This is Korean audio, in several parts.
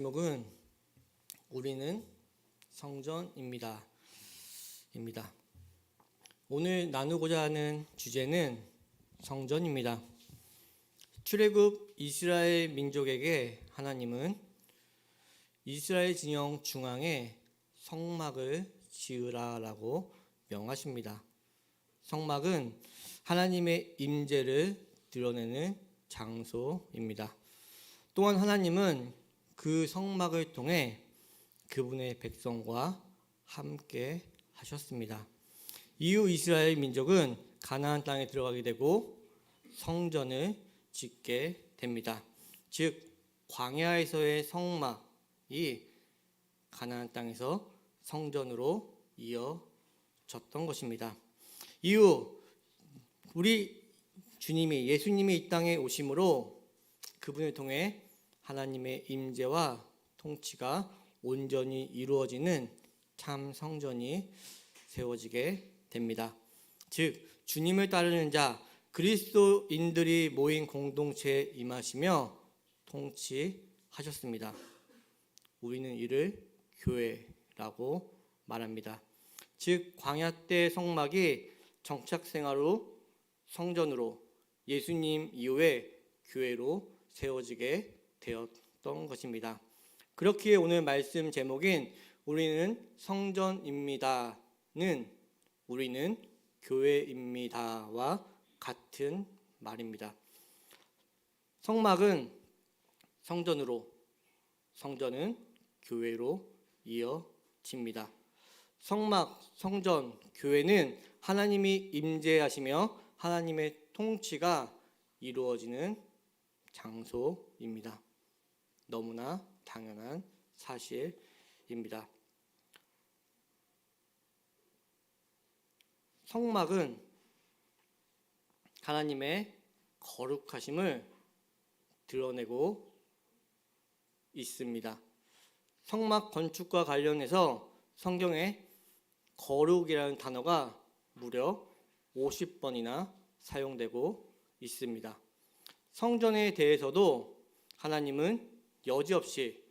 제목은 우리는 성전입니다. 오늘 나누고자 하는 주제는 성전입니다. 출애굽 이스라엘 민족에게 하나님은 이스라엘 진영 중앙에 성막을 지으라라고 명하십니다. 성막은 하나님의 임재를 드러내는 장소입니다. 또한 하나님은 그 성막을 통해 그분의 백성과 함께 하셨습니다. 이후 이스라엘 민족은 가나안 땅에 들어가게 되고 성전을 짓게 됩니다. 즉 광야에서의 성막이 가나안 땅에서 성전으로 이어졌던 것입니다. 이후 우리 예수님이 이 땅에 오심으로 그분을 통해 하나님의 임재와 통치가 온전히 이루어지는 참 성전이 세워지게 됩니다. 즉 주님을 따르는 자 그리스도인들이 모인 공동체에 임하시며 통치하셨습니다. 우리는 이를 교회라고 말합니다. 즉 광야 때 성막이 정착 생활로 성전으로 예수님 이후에 교회로 세워지게 되었던 것입니다. 그렇기에 오늘 말씀 제목인 우리는 성전입니다는 우리는 교회입니다와 같은 말입니다. 성막은 성전으로, 성전은 교회로 이어집니다. 성막, 성전, 교회는 하나님이 임재하시며 하나님의 통치가 이루어지는 장소입니다. 너무나 당연한 사실입니다. 성막은 하나님의 거룩하심을 드러내고 있습니다. 성막 건축과 관련해서 성경에 거룩이라는 단어가 무려 50번이나 사용되고 있습니다. 성전에 대해서도 하나님은 여지없이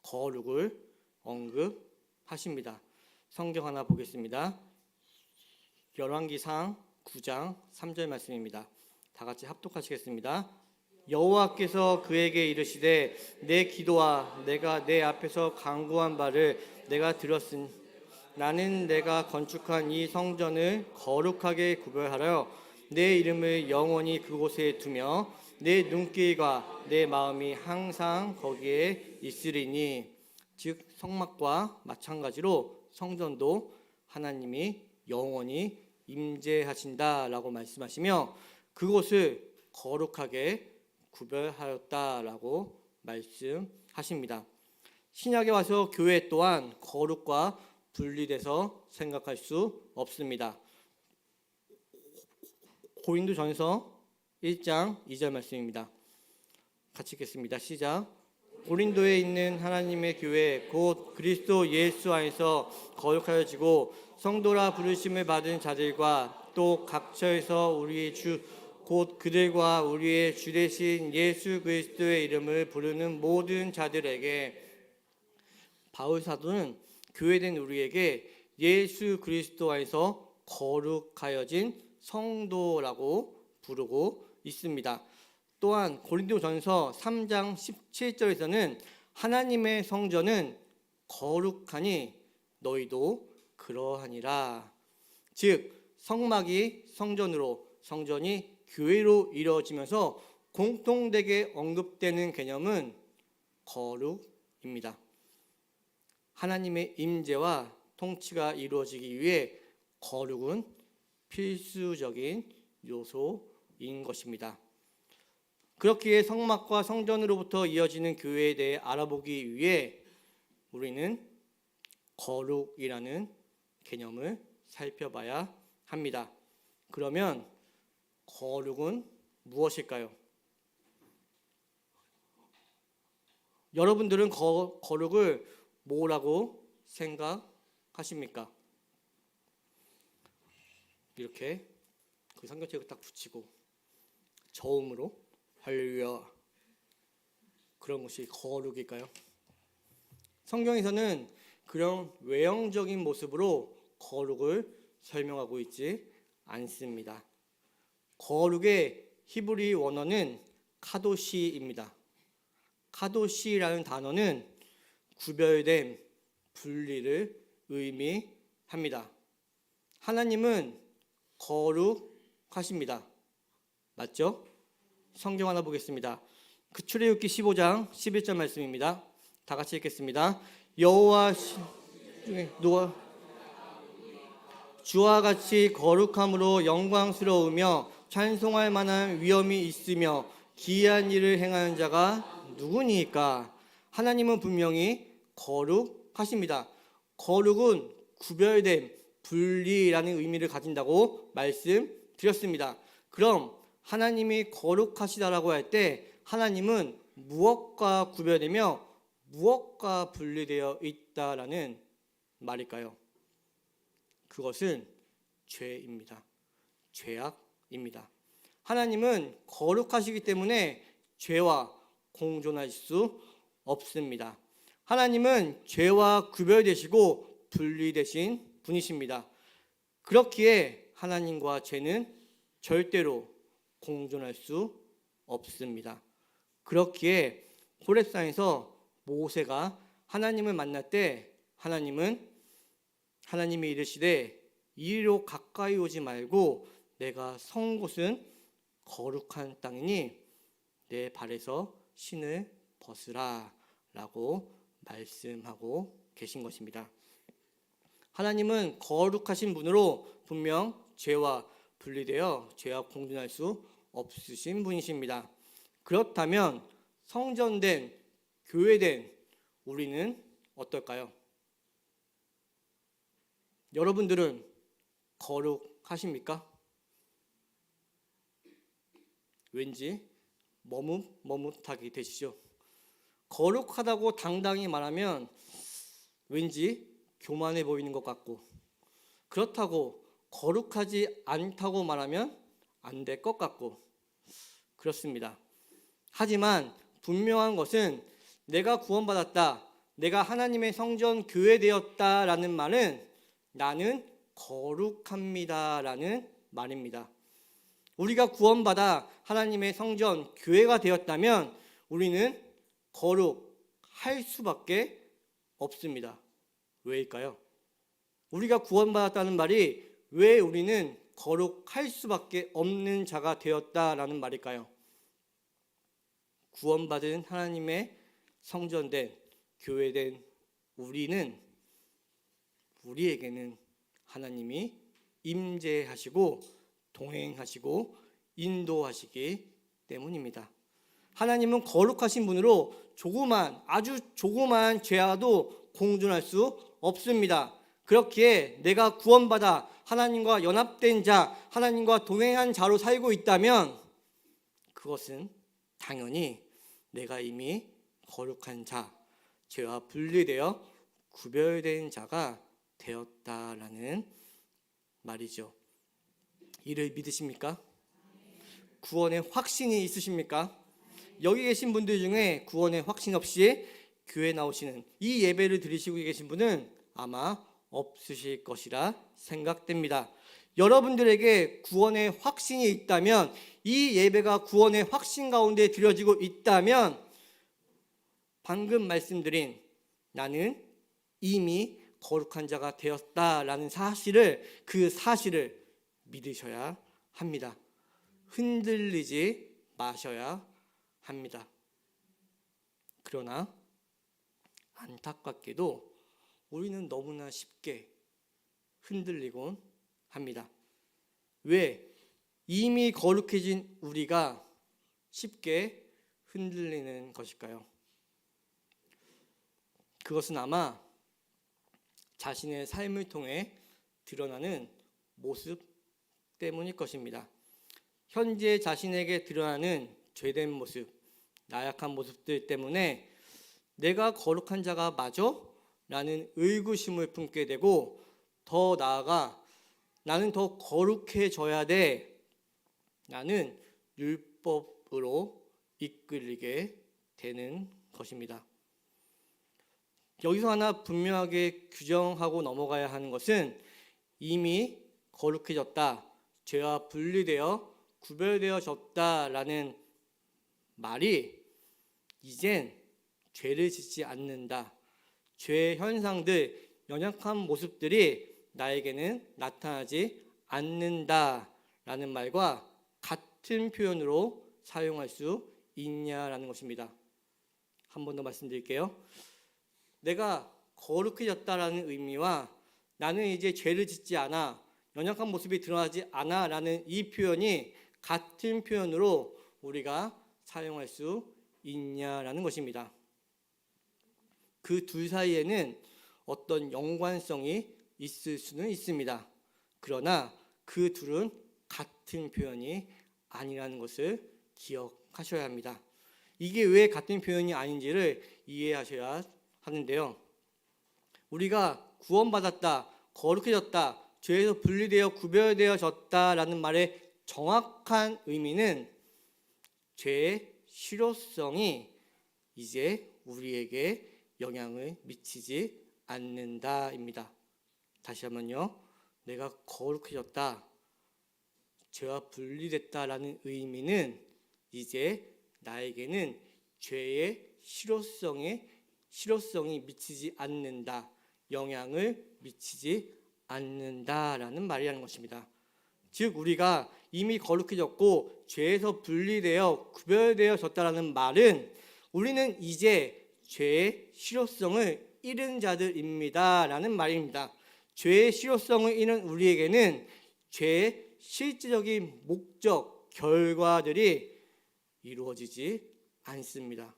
거룩을 언급하십니다. 성경 하나 보겠습니다. 열왕기상 9장 3절 말씀입니다. 다 같이 합독하시겠습니다. 여호와께서 그에게 이르시되 내 기도와 내가 내 앞에서 간구한 바를 내가 들었으니 나는 내가 건축한 이 성전을 거룩하게 구별하여 내 이름을 영원히 그곳에 두며 내 눈길과 내 마음이 항상 거기에 있으리니. 즉 성막과 마찬가지로 성전도 하나님이 영원히 임재하신다라고 말씀하시며 그곳을 거룩하게 구별하였다라고 말씀하십니다. 신약에 와서 교회 또한 거룩과 분리돼서 생각할 수 없습니다. 고린도전서 1장 2절 말씀입니다. 같이 읽겠습니다. 시작. 고린도에 있는 하나님의 교회 곧 그리스도 예수 안에서 거룩하여지고 성도라 부르심을 받은 자들과 또 각처에서 우리의 주 곧 그들과 우리의 주 되신 예수 그리스도의 이름을 부르는 모든 자들에게 바울 사도는 교회된 우리에게 예수 그리스도 안에서 거룩하여진 성도라고 부르고 있습니다. 또한 고린도전서 3장 17절에서는 하나님의 성전은 거룩하니 너희도 그러하니라. 즉 성막이 성전으로 성전이 교회로 이루어지면서 공통되게 언급되는 개념은 거룩입니다. 하나님의 임재와 통치가 이루어지기 위해 거룩은 필수적인 요소인 것입니다. 그렇기에 성막과 성전으로부터 이어지는 교회에 대해 알아보기 위해 우리는 거룩이라는 개념을 살펴봐야 합니다. 그러면 거룩은 무엇일까요? 여러분들은 거룩을 뭐라고 생각하십니까? 이렇게 그 성경책을 딱 붙이고 저음으로 할렐루야 그런 것이 거룩일까요? 성경에서는 그런 외형적인 모습으로 거룩을 설명하고 있지 않습니다. 거룩의 히브리 원어는 카도시입니다. 카도시라는 단어는 구별된, 분리를 의미합니다. 하나님은 거룩하십니다. 맞죠? 성경 하나 보겠습니다. 출애굽기 15장 11절 말씀입니다. 다 같이 읽겠습니다. 여호와 주와 같이 거룩함으로 영광스러우며 찬송할 만한 위엄이 있으며 기이한 일을 행하는 자가 누구니까? 하나님은 분명히 거룩하십니다. 거룩은 구별됨, 분리라는 의미를 가진다고 말씀드렸습니다. 그럼 하나님이 거룩하시다라고 할 때 하나님은 무엇과 구별되며 무엇과 분리되어 있다라는 말일까요? 그것은 죄입니다. 죄악입니다. 하나님은 거룩하시기 때문에 죄와 공존할 수 없습니다. 하나님은 죄와 구별되시고 분리되신 분이십니다. 그렇기에 하나님과 죄는 절대로 공존할 수 없습니다. 그렇기에 호렙산에서 모세가 하나님을 만날 때 하나님이 이르시되 이리로 가까이 오지 말고 내가 선 곳은 거룩한 땅이니 내 발에서 신을 벗으라 라고 말씀하고 계신 것입니다. 하나님은 거룩하신 분으로 분명 죄와 분리되어 죄와 공존할 수 없으신 분이십니다. 그렇다면 성전된, 교회된 우리는 어떨까요? 여러분들은 거룩하십니까? 왠지 머뭇머뭇하게 되시죠? 거룩하다고 당당히 말하면 왠지 교만해 보이는 것 같고, 그렇다고 거룩하지 않다고 말하면 안 될 것 같고 그렇습니다. 하지만 분명한 것은 내가 구원받았다, 내가 하나님의 성전 교회 되었다라는 말은 나는 거룩합니다라는 말입니다. 우리가 구원받아 하나님의 성전 교회가 되었다면 우리는 거룩할 수밖에 없습니다. 왜일까요? 우리가 구원받았다는 말이 왜 우리는 거룩할 수밖에 없는 자가 되었다라는 말일까요? 구원받은 하나님의 성전된 교회된 우리에게는 하나님이 임재하시고 동행하시고 인도하시기 때문입니다. 하나님은 거룩하신 분으로 아주 조그만 죄와도 공존할 수 없습니다. 그렇기에 내가 구원받아 하나님과 연합된 자, 하나님과 동행한 자로 살고 있다면 그것은 당연히 내가 이미 거룩한 자, 죄와 분리되어 구별된 자가 되었다라는 말이죠. 이를 믿으십니까? 구원의 확신이 있으십니까? 여기 계신 분들 중에 구원의 확신 없이 교회 나오시는, 이 예배를 드리시고 계신 분은 아마 없으실 것이라 생각됩니다. 여러분들에게 구원의 확신이 있다면, 이 예배가 구원의 확신 가운데 드려지고 있다면 방금 말씀드린 나는 이미 거룩한 자가 되었다라는 그 사실을 믿으셔야 합니다. 흔들리지 마셔야 합니다. 그러나 안타깝게도 우리는 너무나 쉽게 흔들리곤 합니다. 왜? 이미 거룩해진 우리가 쉽게 흔들리는 것일까요? 그것은 아마 자신의 삶을 통해 드러나는 모습 때문일 것입니다. 현재 자신에게 드러나는 죄된 모습, 나약한 모습들 때문에 내가 거룩한 자가 맞아? 라는 의구심을 품게 되고, 더 나아가 나는 더 거룩해져야 돼, 나는 율법으로 이끌리게 되는 것입니다. 여기서 하나 분명하게 규정하고 넘어가야 하는 것은 이미 거룩해졌다, 죄와 분리되어 구별되어졌다라는 말이 이젠 죄를 짓지 않는다, 죄의 현상들, 연약한 모습들이 나에게는 나타나지 않는다라는 말과 같은 표현으로 사용할 수 있냐라는 것입니다. 한 번 더 말씀드릴게요. 내가 거룩해졌다라는 의미와 나는 이제 죄를 짓지 않아, 연약한 모습이 드러나지 않아 라는 이 표현이 같은 표현으로 우리가 사용할 수 있냐라는 것입니다. 그 둘 사이에는 어떤 연관성이 있을 수는 있습니다. 그러나 그 둘은 같은 표현이 아니라는 것을 기억하셔야 합니다. 이게 왜 같은 표현이 아닌지를 이해하셔야 하는데요. 우리가 구원받았다, 거룩해졌다, 죄에서 분리되어 구별되어졌다라는 말의 정확한 의미는 죄의 실효성이 이제 우리에게 영향을 미치지 않는다입니다. 다시 한번요. 내가 거룩해졌다, 죄와 분리됐다라는 의미는 이제 나에게는 죄의 실효성이 미치지 않는다, 영향을 미치지 않는다라는 말이라는 것입니다. 즉 우리가 이미 거룩해졌고 죄에서 분리되어 구별되어졌다라는 말은 우리는 이제 죄의 실효성을 잃은 자들입니다 라는 말입니다. 죄의 실효성을 잃은 우리에게는 죄의 실질적인 목적, 결과들이 이루어지지 않습니다.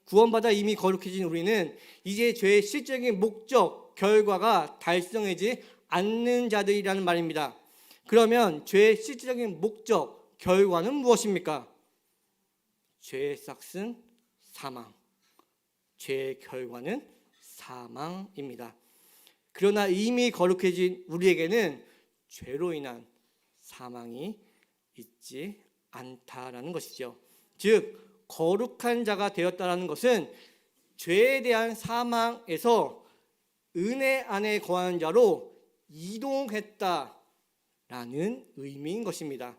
구원받아 이미 거룩해진 우리는 이제 죄의 실질적인 목적, 결과가 달성되지 않는 자들이라는 말입니다. 그러면 죄의 실질적인 목적, 결과는 무엇입니까? 죄의 싹은 사망, 죄의 결과는 사망입니다. 그러나 이미 거룩해진 우리에게는 죄로 인한 사망이 있지 않다라는 것이죠. 즉 거룩한 자가 되었다라는 것은 죄에 대한 사망에서 은혜 안에 거하는 자로 이동했다라는 의미인 것입니다.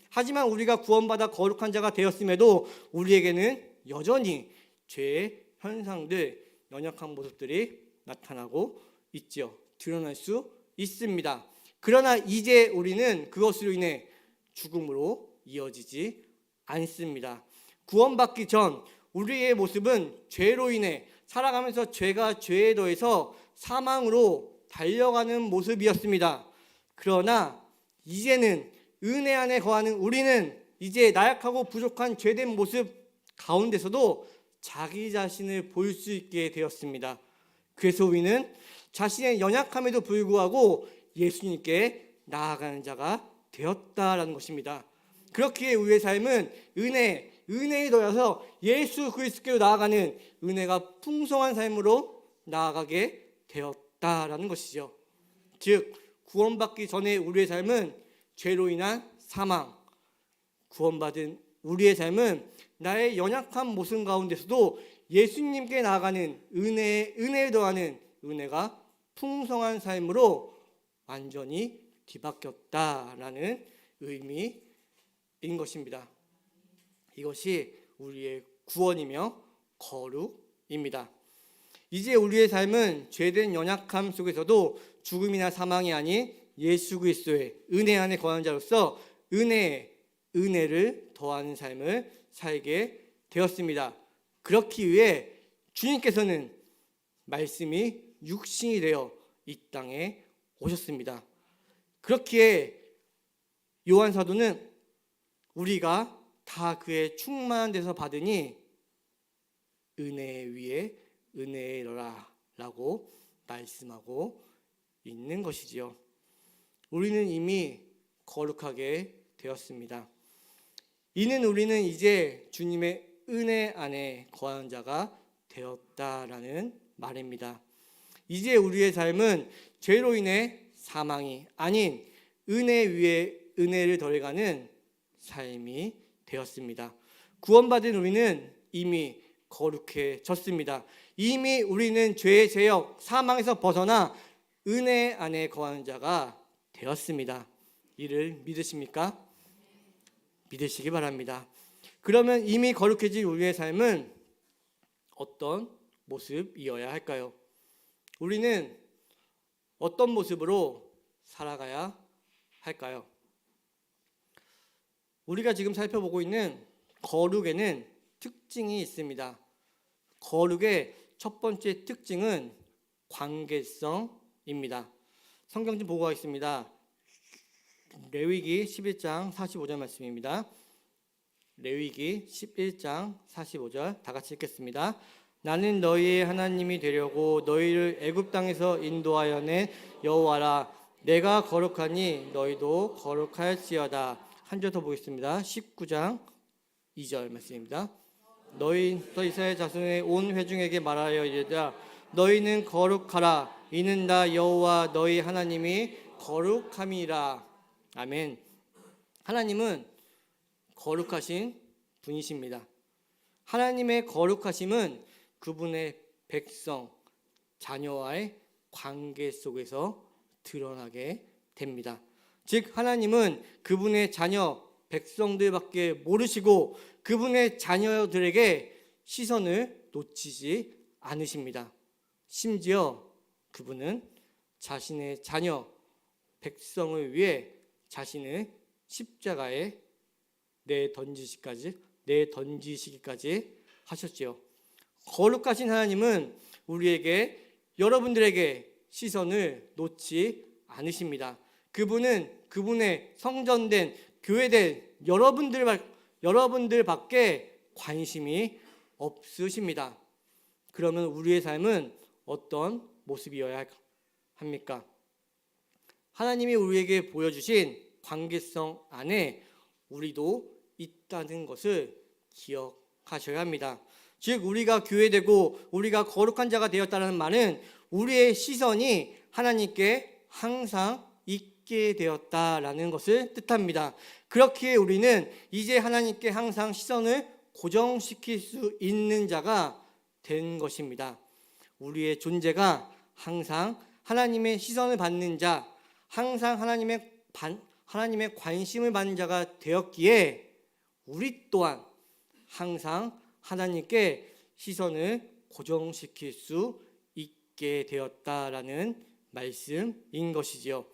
하지만 우리가 구원받아 거룩한 자가 되었음에도 우리에게는 여전히 죄의 현상들, 연약한 모습들이 나타나고 있죠. 드러날 수 있습니다. 그러나 이제 우리는 그것으로 인해 죽음으로 이어지지 않습니다. 구원받기 전 우리의 모습은 죄로 인해 살아가면서 죄가 죄에 더해서 사망으로 달려가는 모습이었습니다. 그러나 이제는 은혜 안에 거하는 우리는 이제 나약하고 부족한 죄된 모습 가운데서도 자기 자신을 볼 수 있게 되었습니다. 그래서 우리는 자신의 연약함에도 불구하고 예수님께 나아가는 자가 되었다라는 것입니다. 그렇기에 우리의 삶은 은혜에 더해서 예수 그리스도께로 나아가는 은혜가 풍성한 삶으로 나아가게 되었다라는 것이죠. 즉 구원받기 전에 우리의 삶은 죄로 인한 사망, 구원받은 우리의 삶은 나의 연약한 모습 가운데서도 예수님께 나아가는 은혜에 더하는 은혜가 풍성한 삶으로 완전히 뒤바뀌었다라는 의미인 것입니다. 이것이 우리의 구원이며 거룩입니다. 이제 우리의 삶은 죄된 연약함 속에서도 죽음이나 사망이 아닌 예수 그리스도의 은혜 안에 거하는 자로서 은혜를 더하는 삶을 살게 되었습니다. 그렇기 위해 주님께서는 말씀이 육신이 되어 이 땅에 오셨습니다. 그렇기에 요한 사도는 우리가 다 그의 충만한 데서 받으니 은혜 위에 은혜로라 라고 말씀하고 있는 것이지요. 우리는 이미 거룩하게 되었습니다. 이는 우리는 이제 주님의 은혜 안에 거하는 자가 되었다라는 말입니다. 이제 우리의 삶은 죄로 인해 사망이 아닌 은혜 위에 은혜를 더해가는 삶이 되었습니다. 구원받은 우리는 이미 거룩해졌습니다. 이미 우리는 죄의 제역, 사망에서 벗어나 은혜 안에 거하는 자가 되었습니다. 이를 믿으십니까? 믿으시기 바랍니다. 그러면 이미 거룩해진 우리의 삶은 어떤 모습이어야 할까요? 우리는 어떤 모습으로 살아가야 할까요? 우리가 지금 살펴보고 있는 거룩에는 특징이 있습니다. 거룩의 첫 번째 특징은 관계성입니다. 성경 좀 보고 가겠습니다. 레위기 11장 45절 말씀입니다. 레위기 11장 45절 다 같이 읽겠습니다. 나는 너희의 하나님이 되려고 너희를 애굽 땅에서 인도하여 낸 여호와라. 내가 거룩하니 너희도 거룩할지어다. 한 절 더 보겠습니다. 19장 2절 말씀입니다. 너희 이스라엘 자손의 온 회중에게 말하여 이르라. 너희는 거룩하라. 이는 나 여호와 너희 하나님이 거룩함이라. 아멘. 하나님은 거룩하신 분이십니다. 하나님의 거룩하심은 그분의 백성, 자녀와의 관계 속에서 드러나게 됩니다. 즉 하나님은 그분의 자녀, 백성들밖에 모르시고 그분의 자녀들에게 시선을 놓치지 않으십니다. 심지어 그분은 자신의 자녀, 백성을 위해 자신을 십자가에 내던지시기까지 하셨지요. 거룩하신 하나님은 우리에게, 여러분들에게 시선을 놓지 않으십니다. 그분은 그분의 성전된, 교회된 여러분들밖에 관심이 없으십니다. 그러면 우리의 삶은 어떤 모습이어야 합니까? 하나님이 우리에게 보여주신 관계성 안에 우리도 있다는 것을 기억하셔야 합니다. 즉 우리가 교회되고 우리가 거룩한 자가 되었다는 말은 우리의 시선이 하나님께 항상 있게 되었다라는 것을 뜻합니다. 그렇기에 우리는 이제 하나님께 항상 시선을 고정시킬 수 있는 자가 된 것입니다. 우리의 존재가 항상 하나님의 시선을 받는 자, 항상 하나님의 관심을 받는 자가 되었기에 우리 또한 항상 하나님께 시선을 고정시킬 수 있게 되었다라는 말씀인 것이지요.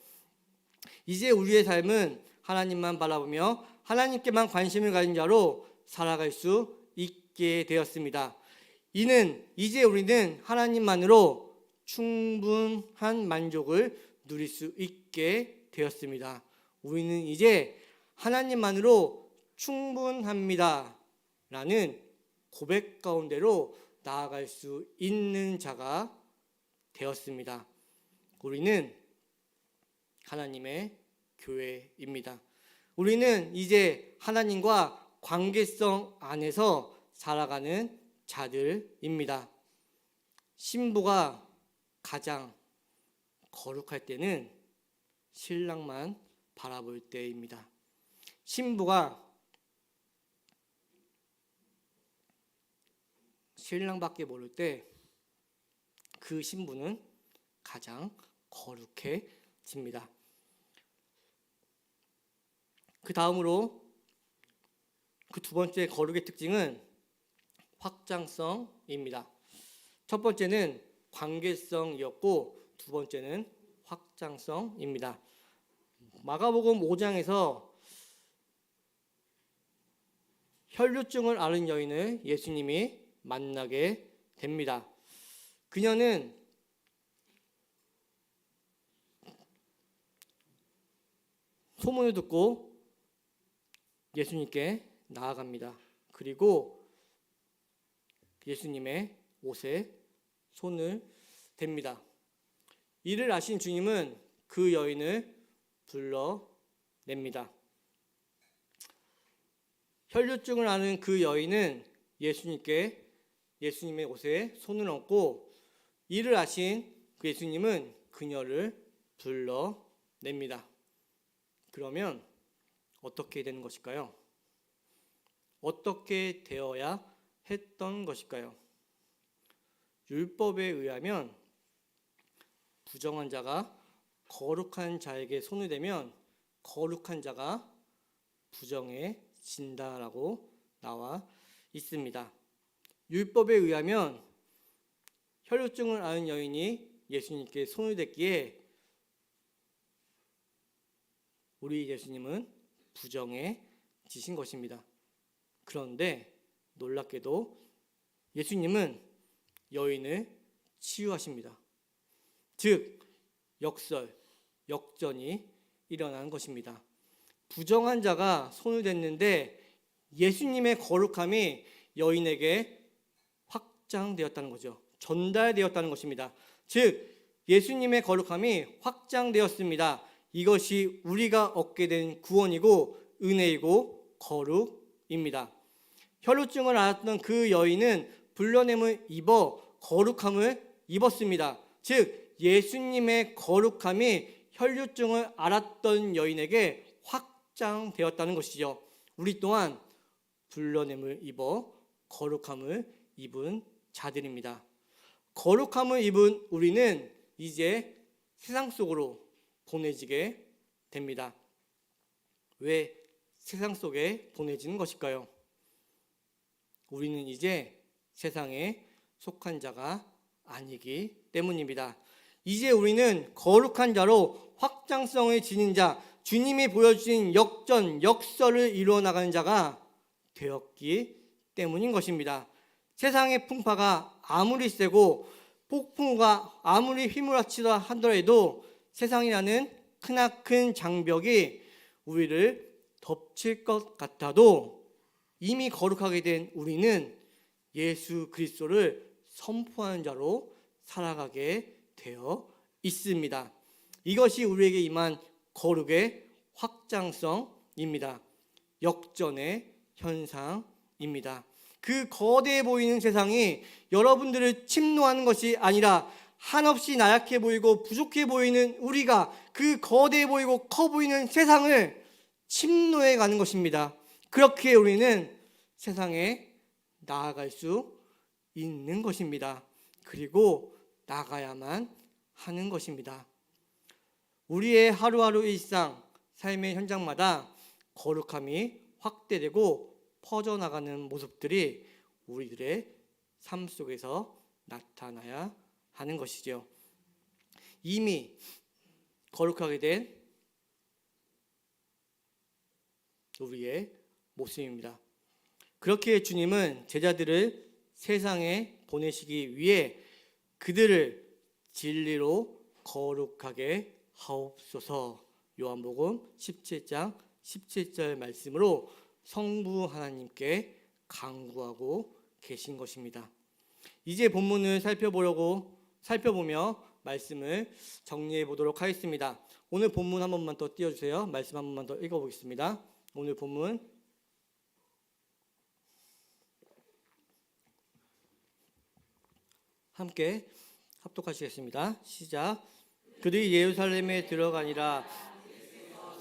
이제 우리의 삶은 하나님만 바라보며 하나님께만 관심을 가진 자로 살아갈 수 있게 되었습니다. 이는 이제 우리는 하나님만으로 충분한 만족을 누릴 수 있게 되었습니다. 우리는 이제 하나님만으로 충분합니다 라는 고백 가운데로 나아갈 수 있는 자가 되었습니다. 우리는 하나님의 교회입니다. 우리는 이제 하나님과 관계성 안에서 살아가는 자들입니다. 신부가 가장 거룩할 때는 신랑만 바라볼 때입니다. 신부가 신랑밖에 모를 때 그 신부는 가장 거룩해집니다. 그 다음으로 그 두 번째 거룩의 특징은 확장성입니다. 첫 번째는 관계성이었고 두 번째는 확장성입니다. 마가복음 5장에서 혈루증을 앓은 여인을 예수님이 만나게 됩니다. 그녀는 소문을 듣고 예수님께 나아갑니다. 그리고 예수님의 옷에 손을 댑니다. 이를 아신 주님은 그 여인을 불러냅니다. 혈루증을 앓는 그 여인은 예수님의 옷에 손을 얹고 이를 아신 그 예수님은 그녀를 불러냅니다. 그러면 어떻게 되는 것일까요? 어떻게 되어야 했던 것일까요? 율법에 의하면 부정한 자가 거룩한 자에게 손을 대면 거룩한 자가 부정해진다라고 나와 있습니다. 율법에 의하면 혈루증을 앓은 여인이 예수님께 손을 댔기에 우리 예수님은 부정해지신 것입니다. 그런데 놀랍게도 예수님은 여인을 치유하십니다. 즉 역전이 일어난 것입니다. 부정한 자가 손을 댔는데 예수님의 거룩함이 여인에게 확장되었다는 거죠. 전달되었다는 것입니다. 즉 예수님의 거룩함이 확장되었습니다. 이것이 우리가 얻게 된 구원이고 은혜이고 거룩입니다. 혈루증을 앓았던 그 여인은 불러냄을 입어 거룩함을 입었습니다. 즉 예수님의 거룩함이 혈루증을 앓았던 여인에게 확장되었다는 것이죠. 우리 또한 불러냄을 입어 거룩함을 입은 자들입니다. 거룩함을 입은 우리는 이제 세상 속으로 보내지게 됩니다. 왜 세상 속에 보내지는 것일까요? 우리는 이제 세상에 속한 자가 아니기 때문입니다. 이제 우리는 거룩한 자로 확장성을 지닌 자, 주님이 보여주신 역설을 이루어 나가는 자가 되었기 때문인 것입니다. 세상의 풍파가 아무리 세고 폭풍우가 아무리 휘몰아치다 하더라도 세상이라는 크나큰 장벽이 우리를 덮칠 것 같아도 이미 거룩하게 된 우리는 예수 그리스도를 선포하는 자로 살아가게 되어 있습니다. 이것이 우리에게 임한 거룩의 확장성입니다. 역전의 현상입니다. 그 거대해 보이는 세상이 여러분들을 침노하는 것이 아니라 한없이 나약해 보이고 부족해 보이는 우리가 그 거대해 보이고 커 보이는 세상을 침노해 가는 것입니다. 그렇게 우리는 세상에 나아갈 수 있는 것입니다. 그리고 나가야만 하는 것입니다. 우리의 하루하루 일상, 삶의 현장마다 거룩함이 확대되고 퍼져나가는 모습들이 우리들의 삶 속에서 나타나야 하는 것이죠. 이미 거룩하게 된 우리의 모습입니다. 그렇게 주님은 제자들을 세상에 보내시기 위해 그들을 진리로 거룩하게 하옵소서. 요한복음 17장 17절 말씀으로 성부 하나님께 간구하고 계신 것입니다. 이제 본문을 살펴보며 말씀을 정리해 보도록 하겠습니다. 오늘 본문 한 번만 더 띄워주세요. 말씀 한 번만 더 읽어보겠습니다. 오늘 본문 함께 합독하시겠습니다. 시작. 그들이 예루살렘에 들어가니라.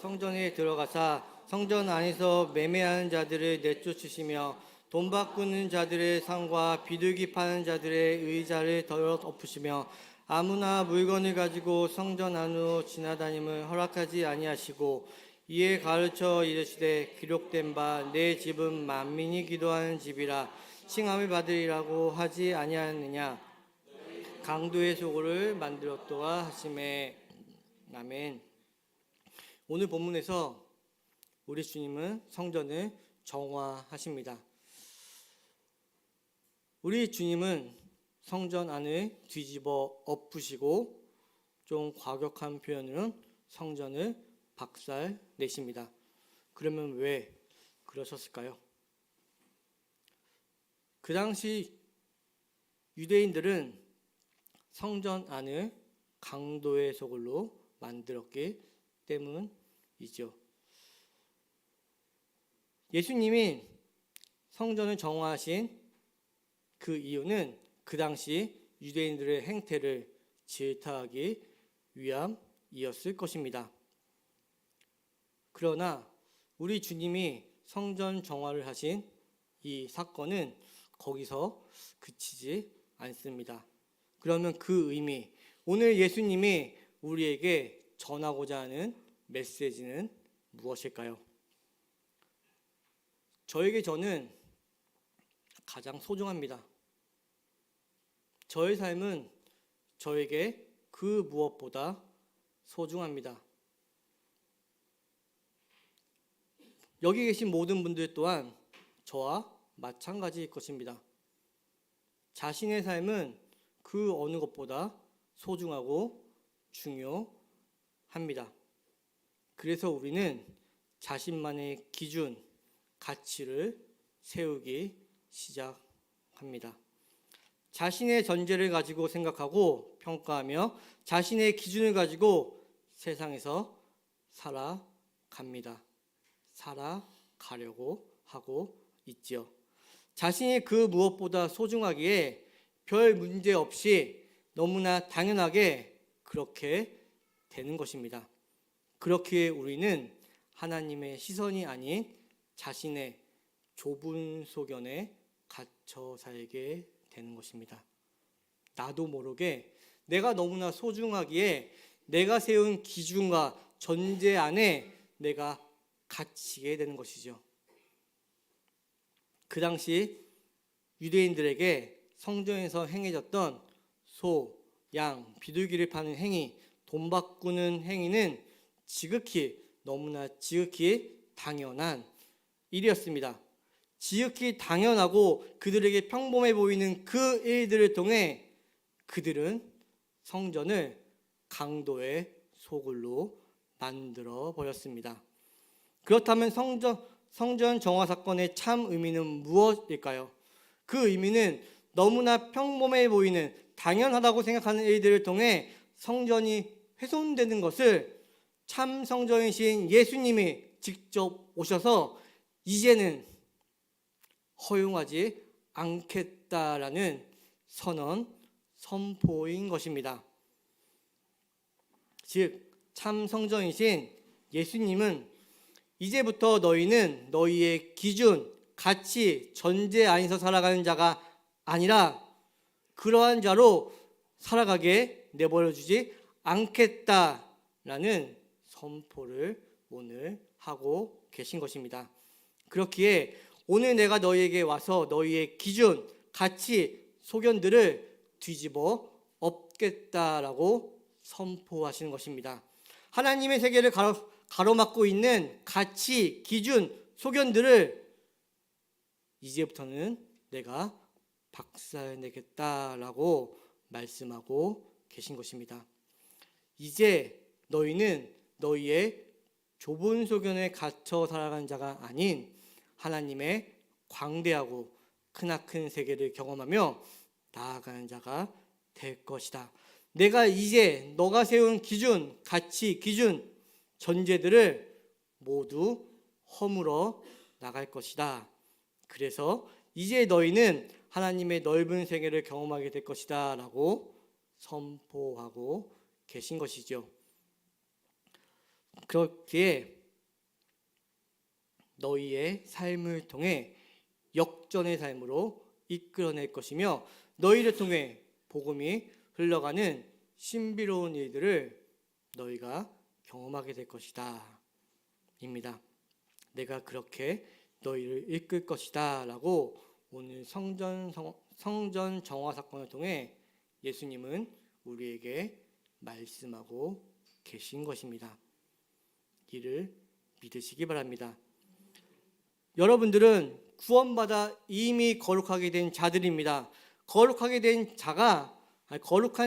성전에 들어가사 성전 안에서 매매하는 자들을 내쫓으시며 돈 바꾸는 자들의 상과 비둘기 파는 자들의 의자를 덮으시며 아무나 물건을 가지고 성전 안으로 지나다님을 허락하지 아니하시고 이에 가르쳐 이르시되 기록된 바 내 집은 만민이 기도하는 집이라 칭함을 받으리라고 하지 아니하느냐. 강도의 소굴을 만들었도다 하시매. 아멘. 오늘 본문에서 우리 주님은 성전을 정화하십니다. 우리 주님은 성전 안을 뒤집어 엎으시고 좀 과격한 표현으로는 성전을 박살내십니다. 그러면 왜 그러셨을까요? 그 당시 유대인들은 성전 안을 강도의 소굴로 만들었기 때문이죠. 예수님이 성전을 정화하신 그 이유는 그 당시 유대인들의 행태를 질타하기 위함이었을 것입니다. 그러나 우리 주님이 성전 정화를 하신 이 사건은 거기서 그치지 않습니다. 그러면 그 의미, 오늘 예수님이 우리에게 전하고자 하는 메시지는 무엇일까요? 저는 가장 소중합니다. 저의 삶은 저에게 그 무엇보다 소중합니다. 여기 계신 모든 분들 또한 저와 마찬가지일 것입니다. 자신의 삶은 그 어느 것보다 소중하고 중요합니다. 그래서 우리는 자신만의 기준, 가치를 세우기 시작합니다. 자신의 전제를 가지고 생각하고 평가하며 자신의 기준을 가지고 세상에서 살아갑니다. 살아가려고 하고 있지요. 자신이 그 무엇보다 소중하기에 별 문제 없이 너무나 당연하게 그렇게 되는 것입니다. 그렇기에 우리는 하나님의 시선이 아닌 자신의 좁은 소견에 갇혀 살게 되는 것입니다. 나도 모르게 내가 너무나 소중하기에 내가 세운 기준과 전제 안에 내가 갇히게 되는 것이죠. 그 당시 유대인들에게 성전에서 행해졌던 소, 양, 비둘기를 파는 행위, 돈 바꾸는 행위는 너무나 지극히 당연한 일이었습니다. 지극히 당연하고 그들에게 평범해 보이는 그 일들을 통해 그들은 성전을 강도의 소굴로 만들어 버렸습니다. 그렇다면 성전 정화 사건의 참 의미는 무엇일까요? 그 의미는 너무나 평범해 보이는 당연하다고 생각하는 일들을 통해 성전이 훼손되는 것을 참 성전이신 예수님이 직접 오셔서 이제는 허용하지 않겠다라는 선포인 것입니다. 즉, 참 성전이신 예수님은 이제부터 너희는 너희의 기준, 가치, 전제 안에서 살아가는 자가 아니라 그러한 자로 살아가게 내버려주지 않겠다라는 선포를 오늘 하고 계신 것입니다. 그렇기에 오늘 내가 너희에게 와서 너희의 기준, 가치, 소견들을 뒤집어 엎겠다라고 선포하시는 것입니다. 하나님의 세계를 가로막고 있는 가치, 기준, 소견들을 이제부터는 내가 박살내겠다라고 말씀하고 계신 것입니다. 이제 너희는 너희의 좁은 소견에 갇혀 살아가는 자가 아닌 하나님의 광대하고 크나큰 세계를 경험하며 나아가는 자가 될 것이다. 내가 이제 너가 세운 기준, 가치, 기준, 전제들을 모두 허물어 나갈 것이다. 그래서 이제 너희는 하나님의 넓은 세계를 경험하게 될 것이다 라고 선포하고 계신 것이죠. 그렇기에 너희의 삶을 통해 역전의 삶으로 이끌어낼 것이며 너희를 통해 복음이 흘러가는 신비로운 일들을 너희가 경험하게 될 것이다 입니다. 내가 그렇게 너희를 이끌 것이다 라고 오늘 성전 정화 사건을 통해 예수님은 우리에게 말씀하고 계신 것입니다. 이를 믿으시기 바랍니다. 여러분들은 구원받아 이미 거룩하게 된 자들입니다. 거룩한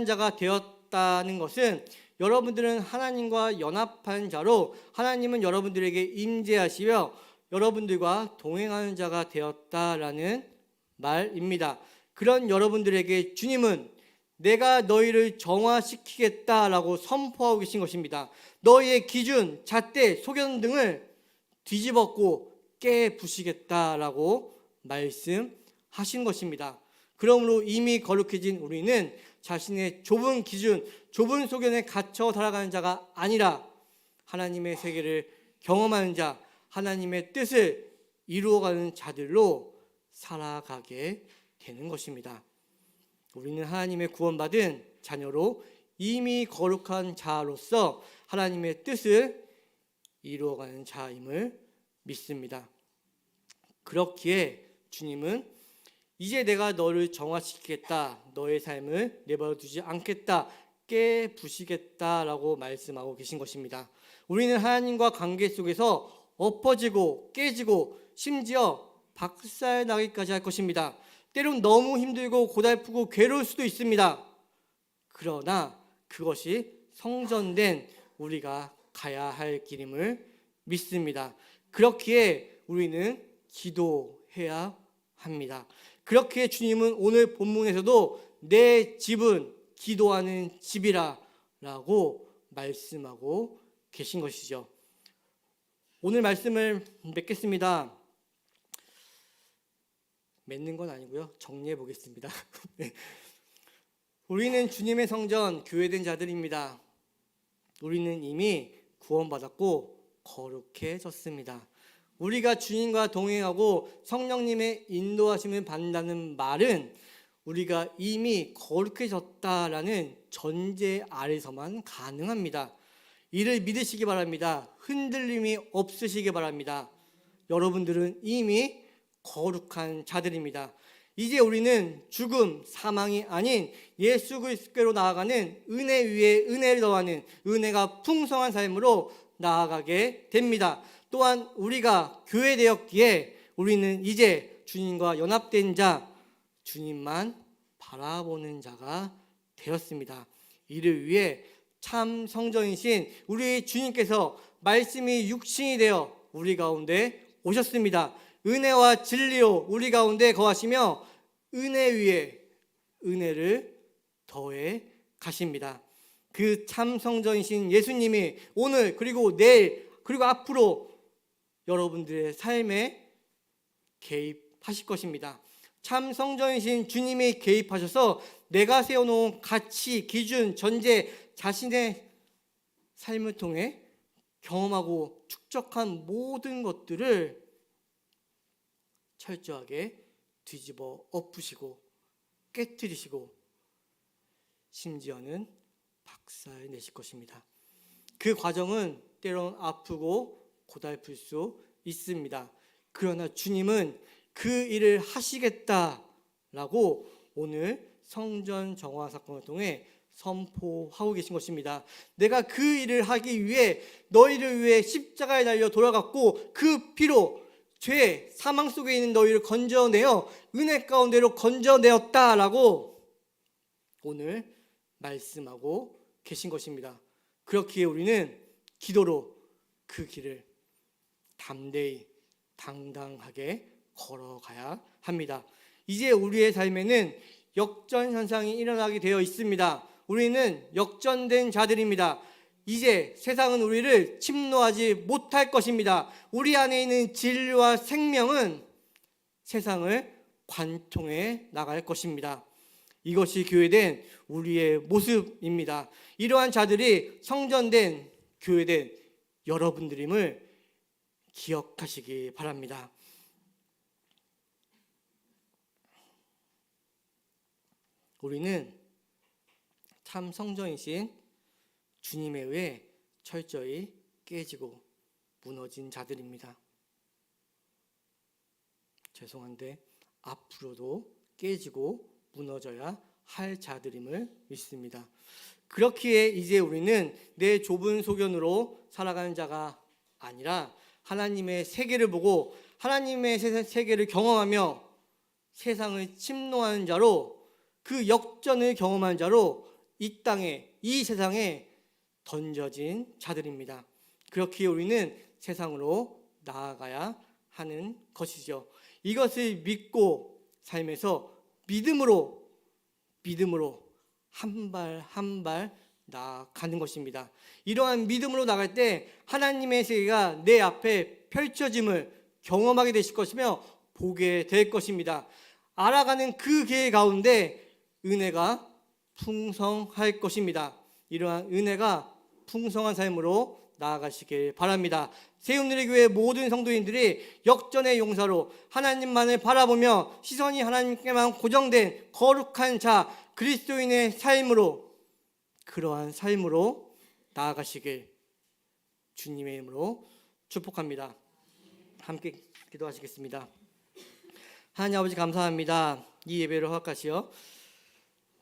자가 되었다는 것은 여러분들은 하나님과 연합한 자로 하나님은 여러분들에게 임재하시며 여러분들과 동행하는 자가 되었다라는 말입니다. 그런 여러분들에게 주님은 내가 너희를 정화시키겠다라고 선포하고 계신 것입니다. 너희의 기준, 잣대, 소견 등을 뒤집었고 깨부시겠다라고 말씀하신 것입니다. 그러므로 이미 거룩해진 우리는 자신의 좁은 기준, 좁은 소견에 갇혀 살아가는 자가 아니라 하나님의 세계를 경험하는 자, 하나님의 뜻을 이루어가는 자들로 살아가게 되는 것입니다. 우리는 하나님의 구원받은 자녀로 이미 거룩한 자로서 하나님의 뜻을 이루어가는 자임을 믿습니다. 그렇기에 주님은 이제 내가 너를 정화시키겠다, 너의 삶을 내버려두지 않겠다, 깨부시겠다라고 말씀하고 계신 것입니다. 우리는 하나님과 관계 속에서 엎어지고 깨지고 심지어 박살나기까지 할 것입니다. 때론 너무 힘들고 고달프고 괴로울 수도 있습니다. 그러나 그것이 성전된 우리가 가야 할 길임을 믿습니다. 그렇기에 우리는 기도해야 합니다. 그렇게 주님은 오늘 본문에서도 내 집은 기도하는 집이라 라고 말씀하고 계신 것이죠. 오늘 말씀을 맺겠습니다. 맺는 건 아니고요. 정리해 보겠습니다. 네. 우리는 주님의 성전, 교회된 자들입니다. 우리는 이미 구원받았고 거룩해졌습니다. 우리가 주님과 동행하고 성령님의 인도하심을 받는다는 말은 우리가 이미 거룩해졌다라는 전제 아래서만 가능합니다. 이를 믿으시기 바랍니다. 흔들림이 없으시기 바랍니다. 여러분들은 이미 거룩한 자들입니다. 이제 우리는 죽음, 사망이 아닌 예수 그리스도로 나아가는 은혜 위에 은혜를 더하는 은혜가 풍성한 삶으로 나아가게 됩니다. 또한 우리가 교회되었기에 우리는 이제 주님과 연합된 자, 주님만 바라보는 자가 되었습니다. 이를 위해 참 성전이신 우리 주님께서 말씀이 육신이 되어 우리 가운데 오셨습니다. 은혜와 진리로 우리 가운데 거하시며 은혜 위에 은혜를 더해 가십니다. 그 참 성전이신 예수님이 오늘 그리고 내일 그리고 앞으로 여러분들의 삶에 개입하실 것입니다. 참 성전이신 주님이 개입하셔서 내가 세워놓은 가치, 기준, 전제, 자신의 삶을 통해 경험하고 축적한 모든 것들을 철저하게 뒤집어 엎으시고 깨뜨리시고 심지어는 박살 내실 것입니다. 그 과정은 때론 아프고 고달플 수 있습니다. 그러나 주님은 그 일을 하시겠다라고 오늘 성전 정화 사건을 통해 선포하고 계신 것입니다. 내가 그 일을 하기 위해 너희를 위해 십자가에 달려 돌아갔고 그 피로 죄, 사망 속에 있는 너희를 건져내어 은혜 가운데로 건져내었다라고 오늘 말씀하고 계신 것입니다. 그렇기에 우리는 기도로 그 길을 담대히 당당하게 걸어가야 합니다. 이제 우리의 삶에는 역전 현상이 일어나게 되어 있습니다. 우리는 역전된 자들입니다. 이제 세상은 우리를 침노하지 못할 것입니다. 우리 안에 있는 진리와 생명은 세상을 관통해 나갈 것입니다. 이것이 교회된 우리의 모습입니다. 이러한 자들이 성전된 교회된 여러분들임을 기억하시기 바랍니다. 우리는 참 성전이신 주님에 의해 철저히 깨지고 무너진 자들입니다. 죄송한데 앞으로도 깨지고 무너져야 할 자들임을 믿습니다. 그렇기에 이제 우리는 내 좁은 소견으로 살아가는 자가 아니라 하나님의 세계를 보고 하나님의 세계를 경험하며 세상을 침노하는 자로 그 역전을 경험한 자로 이 땅에 이 세상에 던져진 자들입니다. 그렇기에 우리는 세상으로 나아가야 하는 것이죠. 이것을 믿고 삶에서 믿음으로 한 발 한 발 나아가는 것입니다. 이러한 믿음으로 나갈 때 하나님의 세계가 내 앞에 펼쳐짐을 경험하게 되실 것이며 보게 될 것입니다. 알아가는 그 길 가운데 은혜가 풍성할 것입니다. 이러한 은혜가 풍성한 삶으로 나아가시길 바랍니다. 세움누리교회 모든 성도인들이 역전의 용사로 하나님만을 바라보며 시선이 하나님께만 고정된 거룩한 자, 그리스도인의 삶으로, 그러한 삶으로 나아가시길 주님의 이름으로 축복합니다. 함께 기도하시겠습니다. 하나님 아버지 감사합니다. 이 예배를 허락하시어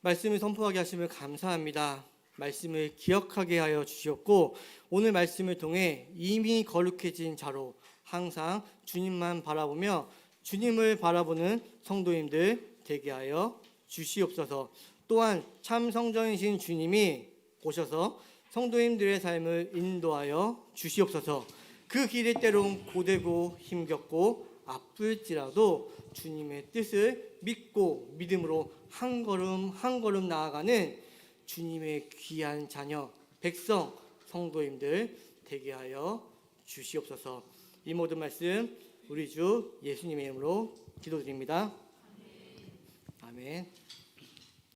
말씀을 선포하게 하심을 감사합니다. 말씀을 기억하게 하여 주시었고 오늘 말씀을 통해 이미 거룩해진 자로 항상 주님만 바라보며 주님을 바라보는 성도님들 되게 하여 주시옵소서. 또한 참 성전이신 주님이 오셔서 성도님들의 삶을 인도하여 주시옵소서. 그 길이 때론 고되고 힘겹고 아플지라도 주님의 뜻을 믿고 믿음으로 한 걸음 한 걸음 나아가는 주님의 귀한 자녀, 백성, 성도님들 되게 하여 주시옵소서. 이 모든 말씀 우리 주 예수님의 이름으로 기도드립니다. 아멘.